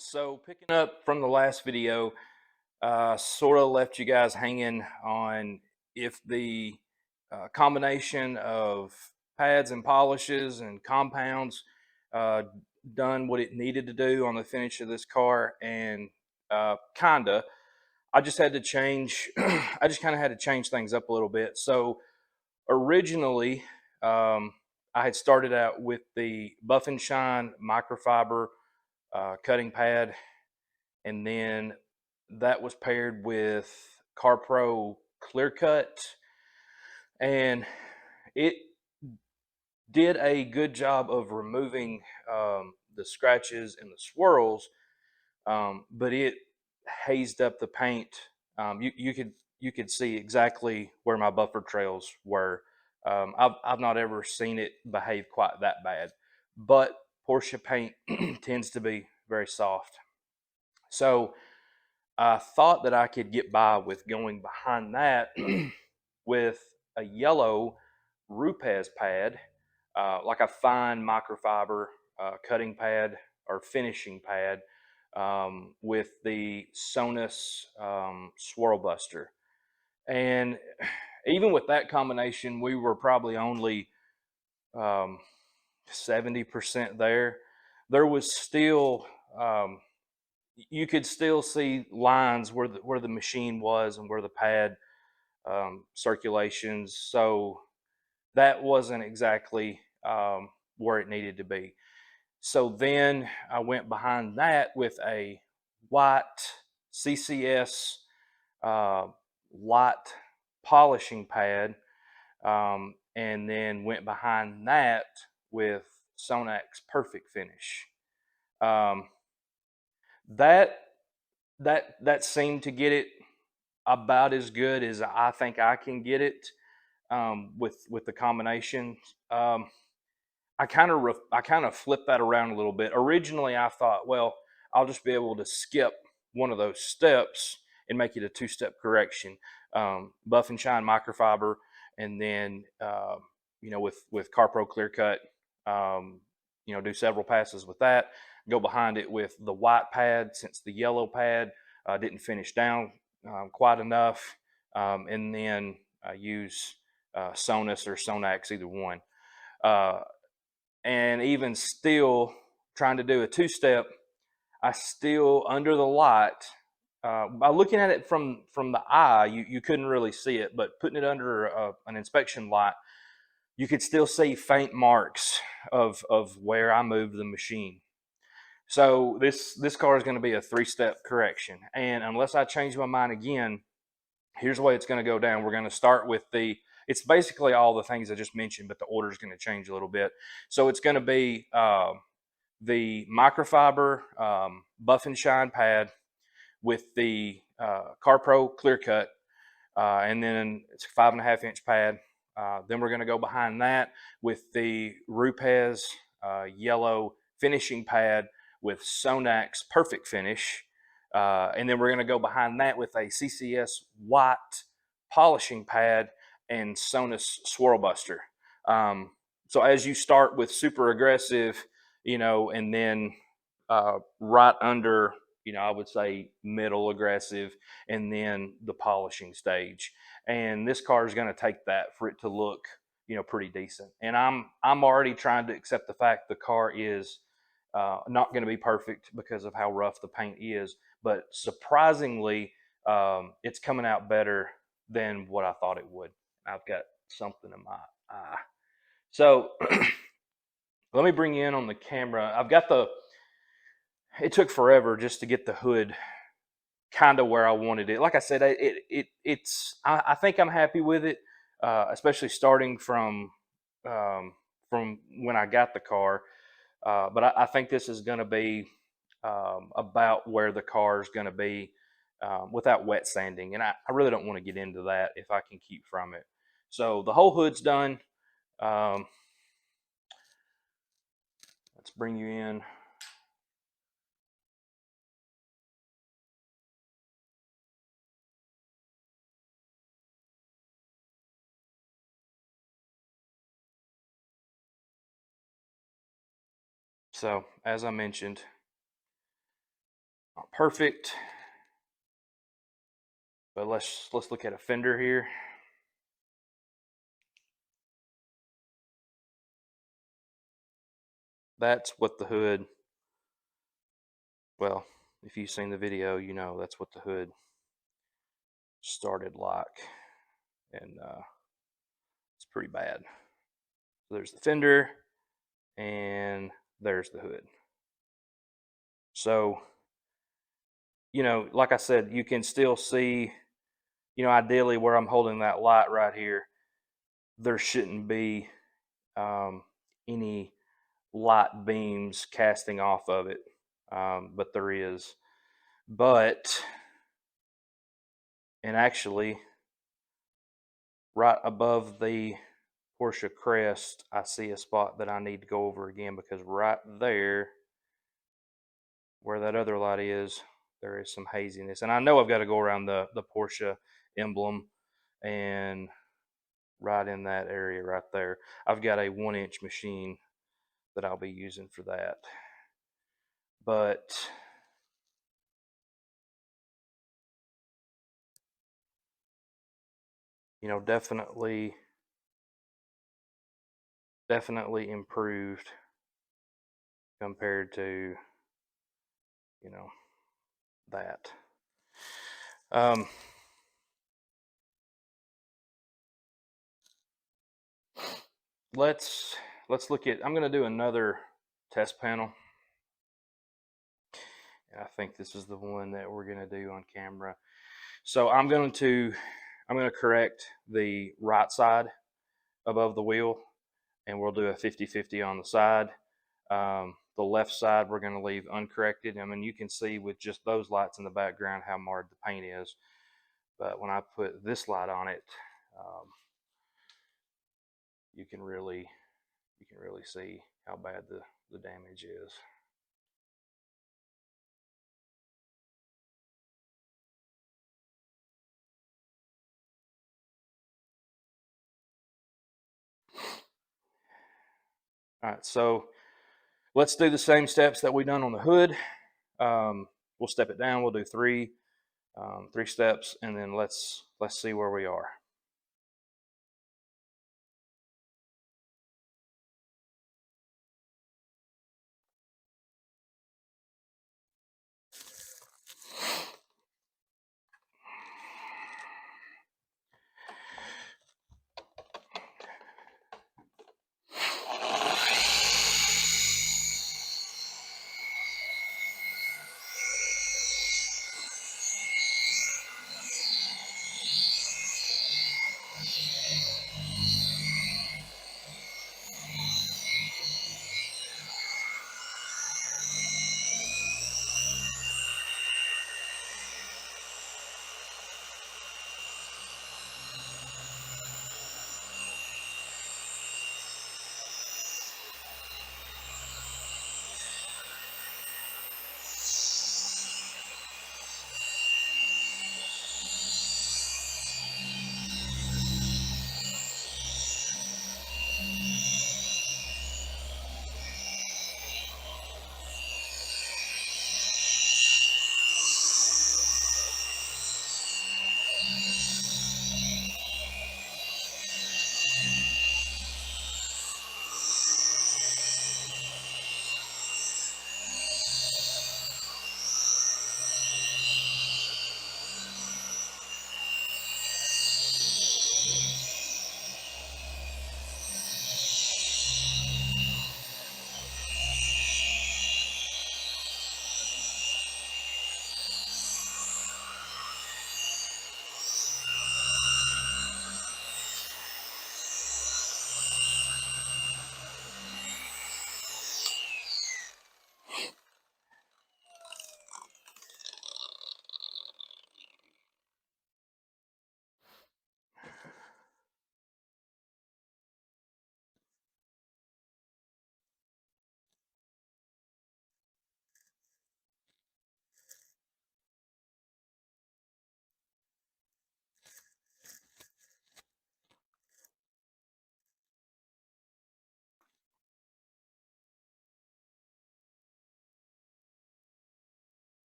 So picking up from the last video, sort of left you guys hanging on if the combination of pads and polishes and compounds uh, done what it needed to do on the finish of this car, and kinda. I just had to change. I just kind of had to change things up a little bit. So originally, I had started out with the Buff and Shine microfiber cutting pad, and then that was paired with CarPro Clear Cut, and it did a good job of removing the scratches and the swirls, but it hazed up the paint. You could see exactly where my buffer trails were. I've not ever seen it behave quite that bad, but Porsche paint tends to be very soft. So I thought that I could get by with going behind that with a yellow Rupes pad, like a fine microfiber cutting pad or finishing pad, with the Sonus Swirl Buster. And even with that combination, we were probably only um, 70% there. There was still you could still see lines where the machine was and where the pad circulations. So that wasn't exactly where it needed to be. So then I went behind that with a white CCS light polishing pad, and then went behind that with Sonak's Perfect Finish. Um, that that seemed to get it about as good as I think I can get it, with the combination. Um, I kind of flipped that around a little bit. Originally, I thought, well, I'll just be able to skip one of those steps and make it a two-step correction. Buff and shine microfiber, and then with CarPro Clear Cut, do several passes with that. Go behind it with the white pad, since the yellow pad didn't finish down quite enough, and then use Sonus or Sonax, either one. Uh, and even still trying to do a two-step, I still, under the light, by looking at it from the eye, you couldn't really see it, but putting it under an inspection light, you could still see faint marks of where I moved the machine. So this car is going to be a three-step correction, and unless I change my mind again, here's the way it's going to go down. We're going to start with it's basically all the things I just mentioned, but the order is going to change a little bit. So it's going to be the microfiber buff and shine pad with the CarPro Clear Cut, and then it's a 5.5 inch pad. Then we're going to go behind that with the Rupes yellow finishing pad with Sonak's Perfect Finish. And then we're going to go behind that with a CCS white polishing pad and Sonus Swirl Buster. So as you start with super aggressive, and then right under, I would say middle aggressive, and then the polishing stage. And this car is going to take that for it to look, pretty decent. And I'm already trying to accept the fact the car is not going to be perfect because of how rough the paint is, but surprisingly, it's coming out better than what I thought it would. I've got something in my eye. So let me bring you in on the camera. It took forever just to get the hood kind of where I wanted it. Like I said, I think I'm happy with it, especially starting from when I got the car. But I think this is going to be about where the car is going to be without wet sanding, and I really don't want to get into that if I can keep from it. So the whole hood's done. Um, let's bring you in. So as I mentioned, Not perfect, but let's look at a fender here. That's what the hood, well, if you've seen the video, you know that's what the hood started like, and it's pretty bad. So there's the fender, and there's the hood. So, you know, like I said, you can still see, you know, ideally where I'm holding that light right here, there shouldn't be any light beams casting off of it, but there is. But, and actually, right above the Porsche crest, I see a spot that I need to go over again, because right there, where that other light is, there is some haziness. And I know I've got to go around the Porsche emblem, and right in that area right there, I've got a 1-inch machine that I'll be using for that. But you know, definitely improved compared to, you know, that. Let's look at, I'm going to do another test panel, and I think this is the one that we're going to do on camera. So I'm going to correct the right side above the wheel, and we'll do a 50-50 on the side. The left side we're going to leave uncorrected. I mean, you can see with just those lights in the background how marred the paint is, but when I put this light on it, you can really see how bad the damage is. All right, so let's do the same steps that we done on the hood. We'll step it down. We'll do three steps, and then let's see where we are.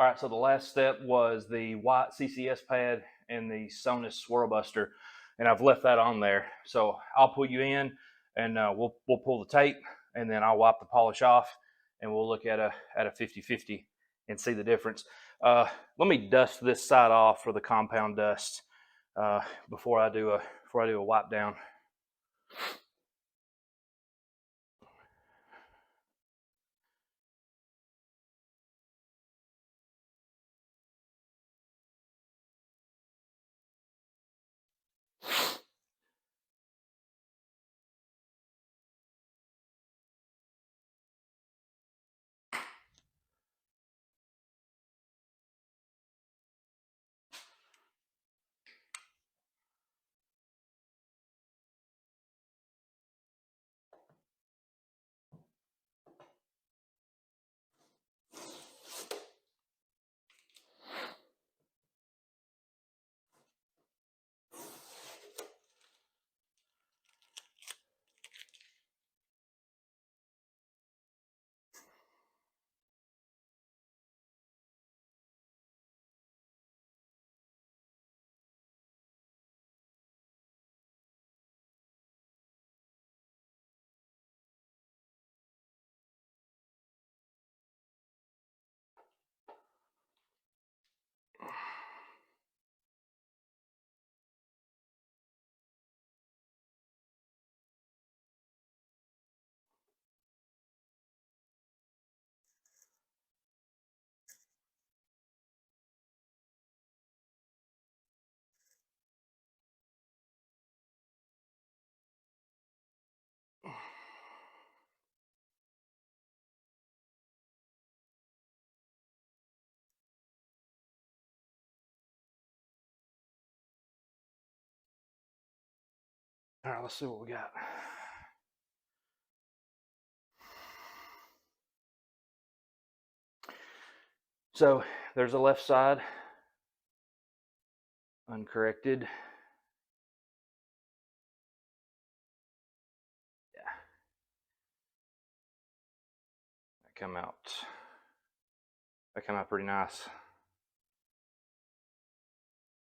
All right, so the last step was the white CCS pad and the Sonus swirl buster, and I've left that on there. So I'll pull you in, and we'll pull the tape, and then I'll wipe the polish off, and we'll look at a 50-50 and see the difference. Let me dust this side off for the compound dust before I do a wipe down. All right, let's see what we got. So there's the left side, uncorrected. Yeah, that come out pretty nice.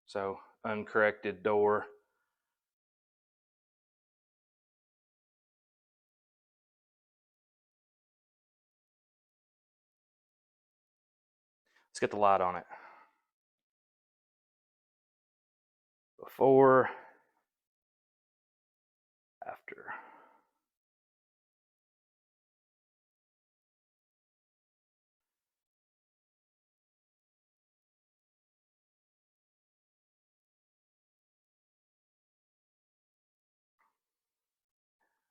So uncorrected door. Let's get the light on it. Before, after.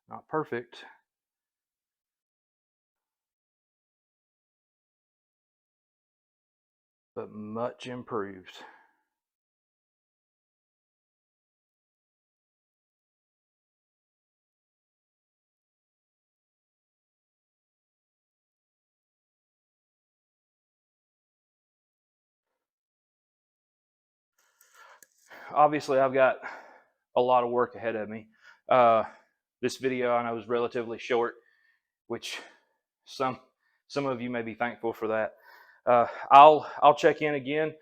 Not perfect, but much improved. Obviously, I've got a lot of work ahead of me. This video I know is relatively short, which some of you may be thankful for that. I'll check in again.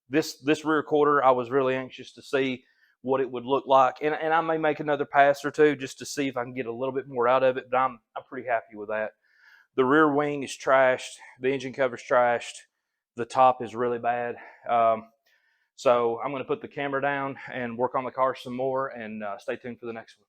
This rear quarter, I was really anxious to see what it would look like, and I may make another pass or two just to see if I can get a little bit more out of it. But I'm pretty happy with that. The rear wing is trashed. The engine cover's trashed. The top is really bad. So I'm going to put the camera down and work on the car some more, and stay tuned for the next one.